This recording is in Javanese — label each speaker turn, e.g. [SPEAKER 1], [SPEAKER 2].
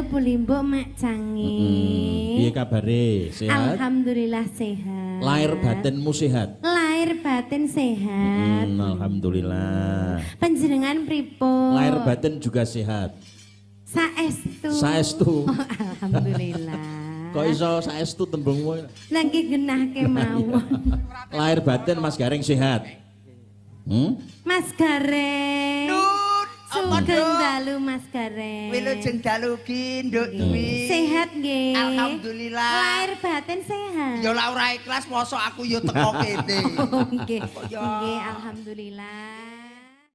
[SPEAKER 1] puli mbok Mak Cangi.
[SPEAKER 2] Piye kabare? Sehat?
[SPEAKER 1] Alhamdulillah sehat.
[SPEAKER 2] Lahir batinmu sehat?
[SPEAKER 1] Lahir batin sehat.
[SPEAKER 2] Alhamdulillah.
[SPEAKER 1] Panjenengan pripun?
[SPEAKER 2] Lahir batin juga sehat.
[SPEAKER 1] Saestu.
[SPEAKER 2] Saestu.
[SPEAKER 1] Alhamdulillah.
[SPEAKER 2] Kok iso saestu tembungmu?
[SPEAKER 1] Nangge genahke mawon.
[SPEAKER 2] Lahir batin Mas Gareng sehat.
[SPEAKER 1] Mas Gareng.
[SPEAKER 3] Nduk,
[SPEAKER 1] Sugeng dalu Mas Gareng.
[SPEAKER 3] wilujeng dalu ki nduk Dwi.
[SPEAKER 1] Sehat nggih.
[SPEAKER 3] Alhamdulillah.
[SPEAKER 1] Lahir batin sehat.
[SPEAKER 3] Ya ora ora ikhlas mosok aku yo teko kene.
[SPEAKER 1] Nggih. Nggih, alhamdulillah.